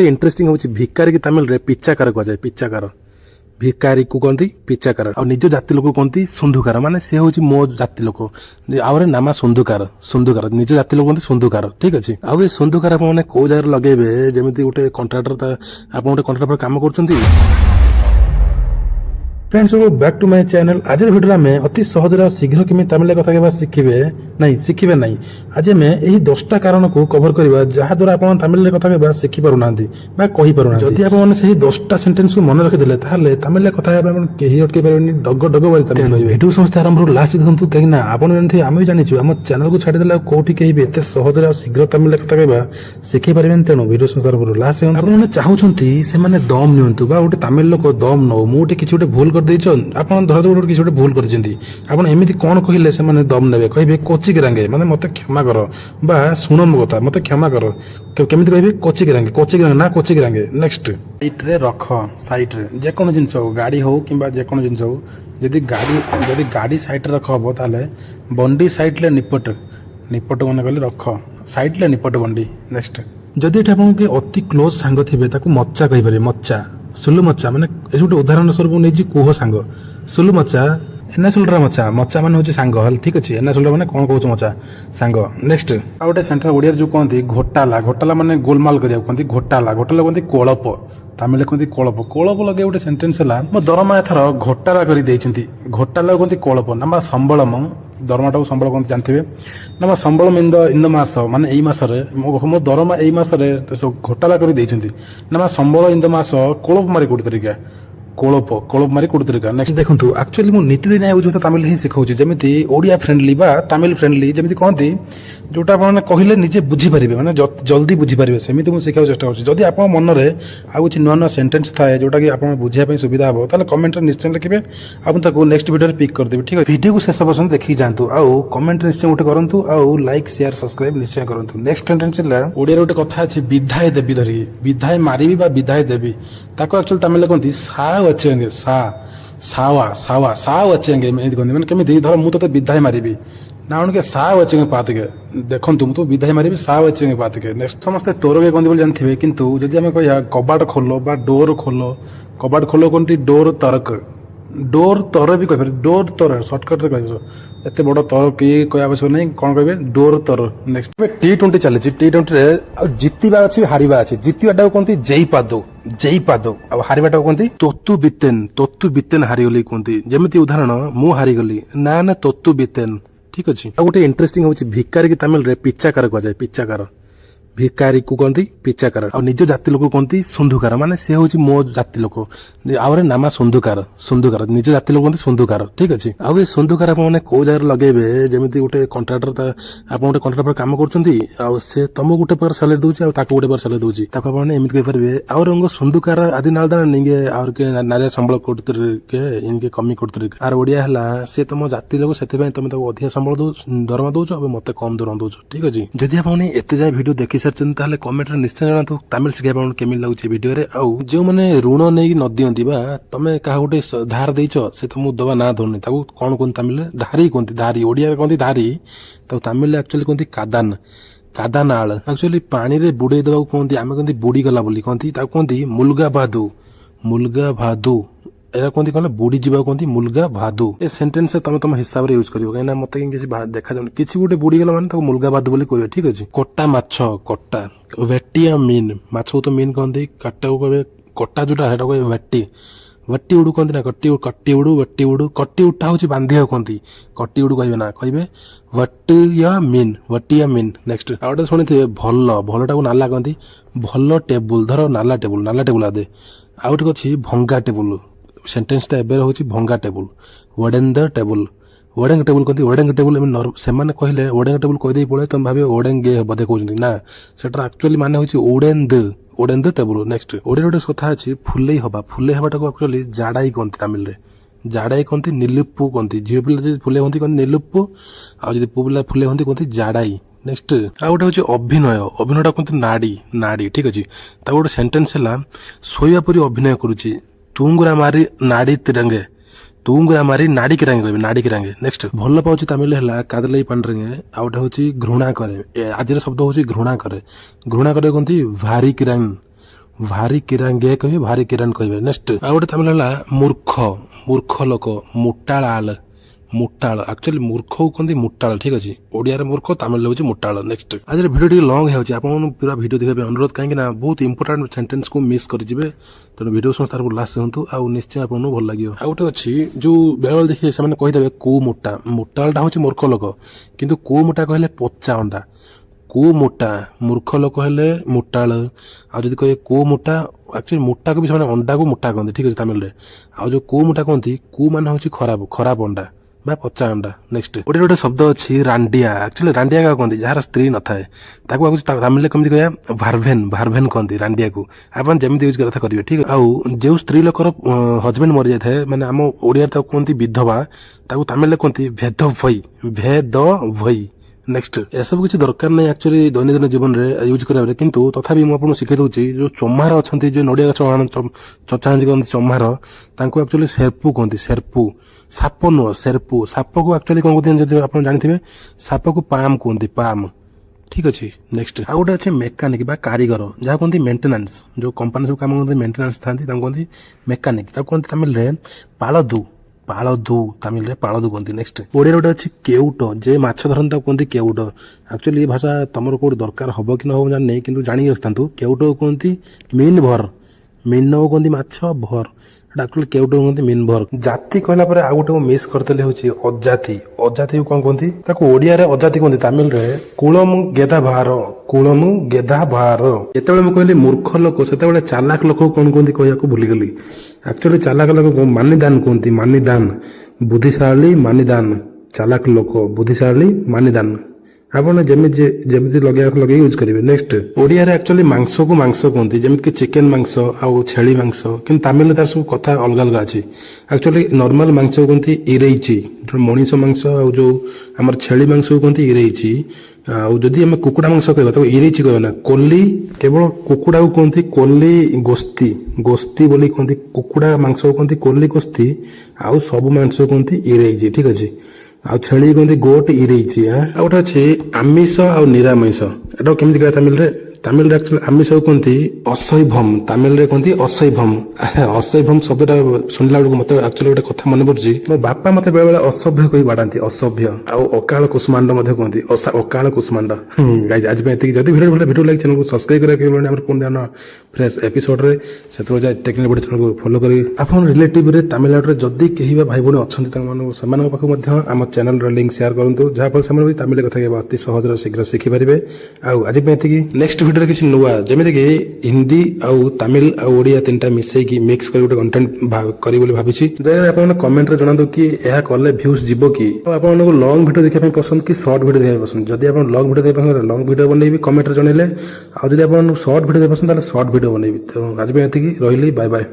गोटे इंटरेस्टिंग होची भिकारी की तमिल रे पिच्चाकार कह जाए पिच्चाकार भिकारी को कहती पिच्चाकार और निज जाति लोक कहती सुंदुकार माने से होची मो जाति लोक आउरे नामा सुंदुकार सुंदुकार निज जाति लोक कहती सुंदुकार ठीक अछि आउ ए सुंदुकार आप माने को जगह लगेबे जेमिति गोटे कॉन्ट्रैक्टर आप गोटे कॉन्ट्रैक्टर काम करछंती। Friends back to my channel आज वीडियो में अति सहज शीघ्र केमी तमिल कथा कहबा शिखिबे नहीं आज में यही 10टा कारण को कवर करबा जहा द्वारा आपण तमिल कथा कहबा शिखि पारु नांती बा कहि पारु नांती जदि आपण सही 10टा सेंटेंस को मन रखि देले ताले तमिल कथा कहबा आपण केही अटके पारबेनी डग डग बारी तमिल कहबे वीडियो समस्त आरंभ लास्ट देखंतु कहिना आपण जानथि आमे जानि छु हम चैनल को छाडी देला कोठी कहबे एते सहज शीघ्र तमिल कथा कहबा शिखि पारबेन तेनो वीडियो समस्त आरंभ लास्ट आपण माने चाहुछंती से माने दम नियंतु बा गोटे तमिल लोक दम न मोटे किछि गोटे भूल आपण धर गोटे किसी गोटे भूल कर एमती कौन कहले से दम ने कहे कोचिक रांगे माने मत क्षमा कर बा शुण मो कथा मत क्षमा कर केमी कहे कोचिक रांगे ना कोचिक रांगे नेक्स्ट साइट रे रख साइट रे जेकोन जिनस हो गाड़ी हो कि जेकोन जिनस हो जदि गाड़ी साइट रे रख हम ताले बंडी साइट ले निपट निपट मन कहले रख साइट ले निपट बंडी नेक्स्ट जदि एटा आपन के अति क्लोज सांग थिबे ताकू मच्चा कहि पारे मच्चा सुलु मच्चा माने गोटे उदाहरण स्वरूप नहीं कुह सांग सुलु मच्चा एना सुलरा मच्चा मच्चा माने होची सांग हल ठीक अछि एना सुलरा माने कोन कहउछ मच्चा सांग नेक्स्ट आ गोटे सेंट्रल ओडिया जो कहंती घोटाला घोटाला माने गोलमाल करिया कहंती घोटाला घोटाला कहंती कोळप तमिल कहंती कोळप कोळप लगे गोटे सेंटेंस हला मो दरमा एथर घोटाला करि देइचंती घोटाला कहंती कोळप नामा संबळम दरमाटा को संबळ कहंती जानथिबे नामा संबळम इन द मास माने एई मास रे मो दरमा एई मास रे घोटाला करि देइचंती नामा संबळ इन द मास कोळप मारी कोड तरीका कोळप मारी कोड तरीका नेक्स्ट देखंतु एक्चुअली मो नीतिदिन आउ जो तमिल ही सिखाउची जेमिति ओडिया फ्रेंडली बा तमिल फ्रेंडली जेमिति कहंती जोटा आपने कहले निजे बुझी पारिबे माने जल्दी बुझी पारिबे सेमिति मु सिखाउ चेष्टा करछि जदि आपन मन रे आ कुछ नुवा नुवा सेंटेंस थाए जोटा कि आपन बुझिया पय सुविधा हो ताले कमेंट रे निश्चय लिखिबे आपन ताको नेक्स्ट वीडियो रे पिक कर देबे ठीक है वीडियो को शेष पर्यंत देखि जानतु आ कमेंट निश्चय उठे करंतु आ लाइक शेयर सब्सक्राइब निश्चय करंतु नेक्स्ट सेंटेंस ला ओडिया रे गोटे कथा अछि विधाय देबी धरि विधाय मारिबी बा विधाय देबी ताको एक्चुअली तमिल कहंती सा अचेंगे सा सावा सावा सा अचेंगे एमति कहंती माने केमिति धर मु तते विधाय मारिबी ना उनके सा वचेंगे पात के देखो तुम तो विधाय मारी सा वचेंगे पात के नेक्स्ट समस्त टोर के कहंती जानथिबे किंतु जदि हमें कहया कबाट खोलो बा डोर खोलो कबाट खोलो कोनती डोर तर भी कह डोर तर शॉर्टकट रे कह एते बड़ तर के कोई आवश्यक नहीं कोन कहबे डोर तर नेक्स्ट T20 चले T20 रे जितिबा अछि हारिबा अछि जितिबाटा कोनती जई पादो आ हारिबाटा कोनती तोतु बितेन हारि गली कोनती जेमिति उदाहरण मु हारि गली ना ना तोतु बितेन ठीक अच्छे गोटे इंटरेस्टिंग होची भिकारी की तमिल रे पिच्चाकार कह जाए पिच्चाकार भिकारी को कहती पिच्चाकार और निज जाति लोक कहती सुंदुकार माने से होची मो जाति लोक आउरे नामा सुंदुकार सुंदुकार निज जाति लोक कहती सुंदुकार ठीक अच्छे आउ ए सुंदुकार आप माने को जगह लगेबे जेमिति गोटे कॉन्ट्रैक्टर आप गोटे कॉन्ट्रैक्टर काम करछंती आ से तुम गोटे पर सैलरी दोची आ ताको गोटे पर सैलरी दोची ताको आप माने एमिति कहि परबे आउ रंग सुंदुकार आदि नाल दान निगे आउर के नारे संबळ कोडतर के इनके कमी कोडतर आर ओडिया हला से तुम जाति लोक सेते पय तुम ताको अधिक संबळ दो दरमा दोछ अब मते कम दरमा दोछ ठीक अछि जदि आप माने एते जाय वीडियो देखि ताले कमेंट रे निश्चय जणातु तमिल सिखाइबा केमि लागुची वीडियो रे आउ जो माने ऋण नै न दियंती बा तमे का गोटे धार देइछो से तुम दबा ना धोनी ताकू कोन कोन तमिल धारी कोनती धारी ओडिया रे कोनती धारी तो तमिल एक्चुअली कोनती कादानाल एक्चुअली पानी रे बुडे दबा कोनती आमे कोनती बुडी गला बोली कोनती ताकू कोनती मुलगा भादू एरा कोनती कहले बुडी जीवा कोनती मुलगा भादू ए सेंटेंस से तम हिसाब रे यूज करियो काइना मते किछि देखा जाउन किछि गोटे बुडी गला माने ताको मुलगा भादू बोली कहबे ठीक अछि कोट्टा माछ कोट्टा वेटिया मीन माछ तो मीन कहंती काट्टा को कहबे कोट्टा जोटा हेटा कहबे वट्टी उडू कहंती ना कट्टी उडू कट्टी उठा होची बांधिया कहंती कट्टी उडू कहबे ना कहबे वट्टिया मीन नेक्स्ट आउटे सुनिथिबे भलटा को नाला कहंती भल टेबुल धर नाला टेबुल आदे आउट अछि भंगा टेबुल सेंटेंस ता एबे होची भंगा टेबुल वडेंग टेबुल कहती वडेंग टेबुल से माने कहले वडेंग टेबुल कह दे पळे तुम भाबे वडेंग बदे कहउछंती ना सेटा एक्चुअली माने होची ओडेंद टेबुल नेक्स्ट ओडे रोडे कथा अछि फुलेई हबाटा को एक्चुअली जाडाई कहंती तमिल रे जाडाई कहंती निलुप्पु कहंती झियो पिला जे फुले होंती कहंती निलुप्पु आ जे पुबिला फुले होंती कहंती जाडाई नेक्स्ट आ गोटे होची अभिनयटा कहंती नाडी ठीक अछि ता गोटे सेंटेंस हला सोया परी अभिनय करूची तुंगुरा मारी नाडी तिरंगे तुंगुरा मारी नाडी की रंगे नेक्स्ट भल पाउची तमिल हला कादलाई पांडरंगे आ गोटे होची घृणा करे आज शब्द होची घृणा करे कहंती ଭାରି କିରାଙ୍ଗେ କହିବେ, ଭାରି କିରାନ କହିବେ। ନେକ୍ସଟ ଆଉ ଗୋଟେ ତାମିଲ ହେଲା ମୂର୍ଖ, ମୂର୍ଖ ଲୋକ, ମୁଟାଳ, ମୁଟାଳ ଆକ୍ଚୁଆଲି ମୂର୍ଖକୁ କହନ୍ତି ମୁଟାଳ, ଠିକ ଅଛି। ଓଡିଆରେ ମୂର୍ଖ, ତାମିଲ ହେଉଛି ମୁଟାଳ। ନେକ୍ସଟ ଆଜିର ଭିଡ଼ିଓ ଟିକେ ଲଙ୍ଗ ହେଉଛି, ଆପଣଙ୍କୁ ପୁରା ଭିଡ଼ିଓ ଦେଖିବା ପାଇଁ ଅନୁରୋଧ, କାହିଁକି ନା ବହୁତ ଇମ୍ପୋର୍ଟାଣ୍ଟ ସେଣ୍ଟେନ୍ସକୁ ମିସ୍ କରିଯିବେ। ତେଣୁ ଭିଡ଼ିଓ ସଂସ୍ଥାର ଲାଷ୍ଟ ହୁଅନ୍ତୁ, ଆଉ ନିଶ୍ଚୟ ଆପଣଙ୍କୁ ଭଲ ଲାଗିବ। ଆଉ ଗୋଟେ ଅଛି ଯୋଉ ବେଳେବେଳେ ଦେଖିବେ ସେମାନେ କହିଦେବେ କୁ ମୋଟା, ମୁଟାଳଟା ହେଉଛି ମୂର୍ଖ ଲୋକ, କିନ୍ତୁ କୁ ମୋଟା କହିଲେ ପଚା ଅଣ୍ଡା। କୁ ମୋଟା ମୂର୍ଖ ଲୋକ ହେଲେ ମୁଟାଳ, ଆଉ ଯଦି କହିବେ କୁ ମୋଟା, ଆକ୍ଚୁଆଲି ମୋଟାକୁ ବି ସେମାନେ ଅଣ୍ଡାକୁ ମୋଟା କହନ୍ତି, ଠିକ ଅଛି ତାମିଲରେ। ଆଉ ଯୋଉ କୁ ମୋଟା କହନ୍ତି, କୁ ମାନେ ହେଉଛି ଖରାପ, ଖରାପ ଅଣ୍ଡା ବା ପଚା ଅଣ୍ଡା। ନେକ୍ସଟ ଗୋଟେ ଶବ୍ଦ ଅଛି ରାଣ୍ଡିଆ, ଆକ୍ଚୁଆଲି ରାଣ୍ଡିଆ କାହାକୁ କହନ୍ତି, ଯାହାର ସ୍ତ୍ରୀ ନଥାଏ ତାକୁ ତାମିଲରେ କେମିତି କହିବା, ଭାର୍ଭେନ୍, ଭାର୍ଭେନ୍ କହନ୍ତି ରାଣ୍ଡିଆକୁ। ଆପଣ ଯେମିତି ୟୁଜ କଥା କରିବେ, ଠିକ। ଆଉ ଯୋଉ ସ୍ତ୍ରୀ ଲୋକର ହଜବେଣ୍ଡ ମରିଯାଇଥାଏ, ମାନେ ଆମ ଓଡିଆରେ ତାକୁ କୁହନ୍ତି ବିଧବା, ତାକୁ ତାମିଲରେ କୁହନ୍ତି ଭେଦ ଭଇ, ଭେଦ ଭଇ। ନେକ୍ସଟ ଏସବୁ କିଛି ଦରକାର ନାହିଁ ଆକ୍ଚୁଆଲି ଦୈନନ୍ଦିନ ଜୀବନରେ ୟୁଜ କରିବାରେ, କିନ୍ତୁ ତଥାପି ମୁଁ ଆପଣଙ୍କୁ ଶିଖେଇ ଦଉଛି। ଯୋଉ ଚମାର ଅଛନ୍ତି, ଯୋଉ ନଡିଆ ଗଛ ଚଚାହାଞ୍ଚି କହନ୍ତି ଚମାର, ତାଙ୍କୁ ଆକ୍ଚୁଆଲି ସେର୍ପୁ କହନ୍ତି, ସେର୍ପୁ। ସାପ ନୁହଁ, ସେର୍ପୁ। ସାପକୁ ଆକ୍ଚୁଆଲି କଣ କହନ୍ତି ଯଦି ଆପଣ ଜାଣିଥିବେ, ସାପକୁ ପାମ୍ କୁହନ୍ତି, ପାମ୍, ଠିକ ଅଛି। ନେକ୍ସଟ ଆଉ ଗୋଟେ ଅଛି ମେକାନିକ ବା କାରିଗର, ଯାହା କୁହନ୍ତି ମେଣ୍ଟେନାନ୍ସ। ଯୋଉ କମ୍ପାନୀ ସବୁ କାମ କରନ୍ତି ମେଣ୍ଟେନାନ୍ସ ଥାନ୍ତି, ତାଙ୍କୁ କୁହନ୍ତି ମେକାନିକ। ତାକୁ କୁହନ୍ତି ତାମିଲରେ ପାଳଦୁ, ପାଳଦୁ, ତାମିଲରେ ପାଳଦୁ କୁହନ୍ତି। ନେକ୍ସଟ ଓଡିଆରେ ଗୋଟେ ଅଛି କେଉଟ, ଯେ ମାଛ ଧରନ୍ତି ତାକୁ କୁହନ୍ତି କେଉଟ। ଆକ୍ଚୁଆଲି ଏ ଭାଷା ତମର କୋଉଠି ଦରକାର ହବ କି ନ ହବ ଜାଣିନି, କିନ୍ତୁ ଜାଣିକି ରଖିଥାନ୍ତୁ। କେଉଟ କୁହନ୍ତି ମିନ୍ ଭର, ମିନକୁ କୁହନ୍ତି ମାଛ, ଭର ଆକ୍ଚୁଆଲି କେଉଟ କୁହନ୍ତି ମିନ୍ ଭର। ଜାତି କହିଲା ପରେ ଆଉ ଗୋଟେ ମିସ୍ କରିଦେଲେ ହେଉଛି ଅଜାତି। ଅଜାତିକୁ କଣ କୁହନ୍ତି, ତାକୁ ଓଡିଆରେ ଅଜାତି କୁହନ୍ତି, ତାମିଲରେ କୁଳମୁ ଗେଧା ଭାର, କୁଳମୁ ଗେଧା ଭାର। ଯେତେବେଳେ ମୁଁ କହିଲି ମୂର୍ଖ ଲୋକ, ସେତେବେଳେ ଚାଲାକ ଲୋକକୁ କଣ କୁହନ୍ତି କହିବାକୁ ଭୁଲିଗଲି। ଆକ୍ଚୁଆଲି ଚାଲାକ ଲୋକ ମାନିଦାନ କୁହନ୍ତି, ମାନିଦାନ। ବୁଦ୍ଧିଶାଳୀ ମାନିଦାନ, ଚାଲାକ ଲୋକ ବୁଦ୍ଧିଶାଳୀ ମାନିଦାନ। ଆପଣ ଯେମିତି ଲଗେଇବା ଲଗେଇ ୟୁଜ କରିବେ। ନେକ୍ସଟ ଓଡିଆରେ ଆକ୍ଚୁଆଲି ମାଂସକୁ ମାଂସ କୁହନ୍ତି, ଯେମିତିକି ଚିକେନ ମାଂସ ଆଉ ଛେଳି ମାଂସ, କିନ୍ତୁ ତାମିଲରେ ତାର ସବୁ କଥା ଅଲଗା ଅଲଗା ଅଛି। ଆକ୍ଚୁଆଲି ନର୍ମାଲ ମାଂସକୁ କୁହନ୍ତି ଇରେଇଚି, ମଣିଷ ମାଂସ, ଆଉ ଯୋଉ ଆମର ଛେଳି ମାଂସକୁ କୁହନ୍ତି ଇରେଇଚି। ଆଉ ଯଦି ଆମେ କୁକୁଡା ମାଂସ କହିବା ତାକୁ ଇରେଇଚି କହିବା ନା, କୋଲି। କେବଳ କୁକୁଡାକୁ କୁହନ୍ତି କୋଲି ଗୋସ୍ତି, ଗୋସ୍ତି ବୋଲି କୁହନ୍ତି। କୁକୁଡା ମାଂସକୁ କୁହନ୍ତି କୋଲି ଗୋସ୍ତି, ଆଉ ସବୁ ମାଂସକୁ କୁହନ୍ତି ଇରେଇଚି, ଠିକ ଅଛି। ଆଉ ଛେଳି କୁହନ୍ତି ଗୋଟ ଇରେଇଚି। ଆଉ ଗୋଟେ ଅଛି ଆମିଷ ଆଉ ନିରାମିଷ, ଏଟାକୁ କେମିତି କହିବା ତାମିଲରେ, ତାମିଲରେ ଆକ୍ଚୁଆଲି ଆମିଷକୁ କୁହନ୍ତି ଅସୈଭମ, ତାମିଲରେ କୁହନ୍ତି ଅସୈଭମ। ଅସୈଭମ ଶବ୍ଦଟା ଶୁଣିଲା ବେଳକୁ ମତେ ଆକ୍ଚୁଆଲି ଗୋଟେ କଥା ମନେ ପଡୁଛି, ମୋ ବାପା ମତେ ବେଳେବେଳେ ଅସଭ୍ୟ କହି ବାଡାନ୍ତି, ଅସଭ୍ୟ। ଆଉ ଅକାଳ କୁଷ୍ମାଣ୍ଡ ମଧ୍ୟ କୁହନ୍ତି, ଅକାଳ କୁଷ୍ମାଣ୍ଡ। ଗାଇଜ ଆଜି ପାଇଁ ଏତିକି। ଯଦି ଭିଡ଼ିଓ ଲାଗି ଚ୍ୟାନେଲକୁ ସବସ୍କ୍ରାଇବ କରିବାକୁ ଆମର ପୁଣି ଫ୍ରେଶ ଏପିସୋଡରେ, ସେତେବେଳେ ଯାଏ ଟେକ୍ନିକାଲ ଭିଡ଼ିଓ ଚ୍ୟାନେଲକୁ ଫଲୋ କରି ଆପଣ ରିଲେଟିଭରେ ତାମିଲନାଡୁରେ ଯଦି କେହି ବା ଭାଇ ଭଉଣୀ ଅଛନ୍ତି ସେମାନଙ୍କ ପାଖକୁ ମଧ୍ୟ ଆମ ଚ୍ୟାନେଲର ଲିଙ୍କ ସେୟାର କରନ୍ତୁ, ଯାହାଫଳରେ ସେମାନେ ବି ତାମିଲରେ କଥା କହିବା ଅତି ସହଜରେ ଶୀଘ୍ର ଶିଖିପାରିବେ। ଆଉ ଆଜି ପାଇଁ ଏତିକି। ନେକ୍ସଟ ଭିଡ଼ିଓରେ କିଛି ନୂଆ, ଯେମିତିକି ହିନ୍ଦୀ ଆଉ ତାମିଲ ଆଉ ଓଡ଼ିଆ ତିନିଟା ମିଶେଇକି ମିକ୍ସ କରି ଗୋଟେ କଣ୍ଟେଣ୍ଟ କରିବି ବୋଲି ଭାବିଛି। ଦୟାକରି ଆପଣମାନେ କମେଣ୍ଟରେ ଜଣାନ୍ତୁ କି ଏହା କଲେ ଭ୍ୟୁଜ ଯିବ କି, ଆଉ ଆପଣମାନଙ୍କୁ ଲଙ୍ଗ ଭିଡ଼ିଓ ଦେଖିବା ପାଇଁ ପସନ୍ଦ କି ସର୍ଟ ଭିଡ଼ିଓ ଦେଖିବା ପାଇଁ ପସନ୍ଦ। ଯଦି ଆପଣ ଲଙ୍ଗ ଭିଡ଼ିଓ ଦେଖିବା ପସନ୍ଦ, ଲଙ୍ଗ ଭିଡ଼ିଓ ବନେଇବି କମେଣ୍ଟରେ ଜଣେଇଲେ। ଆଉ ଯଦି ଆପଣଙ୍କୁ ସର୍ଟ ଭିଡ଼ିଓ ଦେଖିବା ପସନ୍ଦ, ତାହେଲେ ସର୍ଟ ଭିଡ଼ିଓ ବନେଇବି। ତେଣୁ ଆଜି ପାଇଁ ଏତିକି, ରହିଲି, ବାଏ ବାଏ।